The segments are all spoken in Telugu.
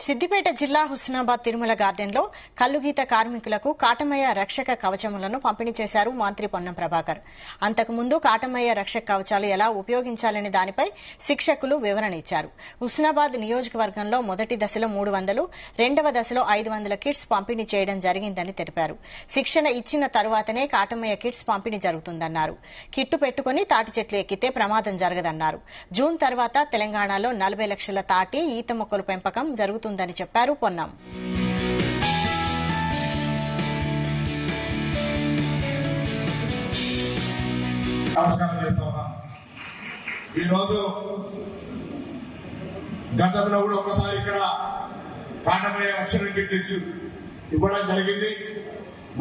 సిద్దిపేట జిల్లా హుస్నాబాద్ తిరుమల గార్డెన్లో కల్లుగీత కార్మికులకు కాటమయ్య రక్షక కవచములను పంపిణీ చేశారు మంత్రి పొన్నం ప్రభాకర్. అంతకుముందు కాటమయ్య రక్షక కవచాలు ఎలా ఉపయోగించాలనే దానిపై శిక్షకులు వివరణ ఇచ్చారు. హుస్నాబాద్ నియోజకవర్గంలో మొదటి దశలో 300, రెండవ దశలో 500 కిట్స్ పంపిణీ చేయడం జరిగిందని తెలిపారు. శిక్షణ ఇచ్చిన తరువాతనే కాటమయ్య కిట్స్ పంపిణీ జరుగుతుందన్నారు. కిట్టు పెట్టుకుని తాటి చెట్లు ఎక్కితే ప్రమాదం జరగదన్నారు. జూన్ తర్వాత తెలంగాణలో 40 లక్షల తాటి ఈత మొక్కల పెంపకం జరుగుతుందని చెప్పారు పొన్నం. ఈరోజు గతంలో కూడా ఒకసారి ఇక్కడ కాటమయ్య రక్షణ కిట్లు ఇవ్వడం జరిగింది.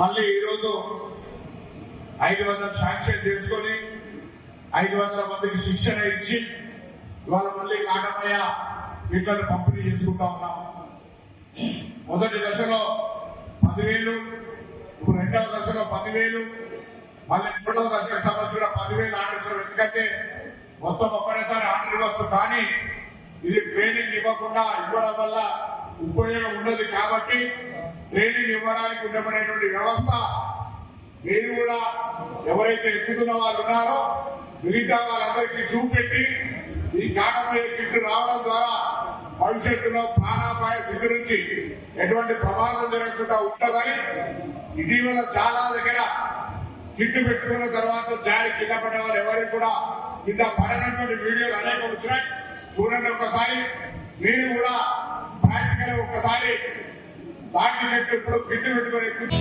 మళ్ళీ ఈరోజు 500 శాంక్షన్ చేసుకొని 500 మందికి శిక్షణ ఇచ్చి ఇవాళ మళ్ళీ కాటమయ్య కిట్లను పంపిణీ చేసుకుంటా ఉన్నాం. మొదటి దశలో 10,000, ఇప్పుడు రెండవ దశలో 10,000, మళ్ళీ మూడవ దశకు సంబంధించిన 10,000 ఆర్డర్స్. ఎందుకంటే మొత్తం ఒక్కడేసారి ఆర్డర్ ఇవ్వచ్చు, కానీ ఇది ట్రైనింగ్ ఇవ్వడం వల్ల ఉపయోగం ఉండదు. కాబట్టి ట్రైనింగ్ ఇవ్వడానికి ఉండబడేటువంటి వ్యవస్థ మీరు కూడా ఎవరైతే ఎక్కుతున్న వాళ్ళు ఉన్నారో మిగతా వాళ్ళందరికీ చూపెట్టి ఈ కాటమయ్య కిట్ రావడం ద్వారా భవిష్యత్తులో ప్రాణాపాయ స్థితి నుంచి ఎటువంటి ప్రమాదం జరగకుండా ఉంటుందని ఇటీవల చాలా దగ్గర కిట్టు పెట్టుకున్న తర్వాత జారి కింద పడే వాళ్ళు ఎవరికి కూడా కింద పడనటువంటి వీడియోలు అనేక వచ్చినాయి. చూడండి ఒకసారి, మీరు కూడా ప్రాక్టికల్ ఒక్కసారి దాటి చెట్టు ఇప్పుడు కిట్టు పెట్టుకుని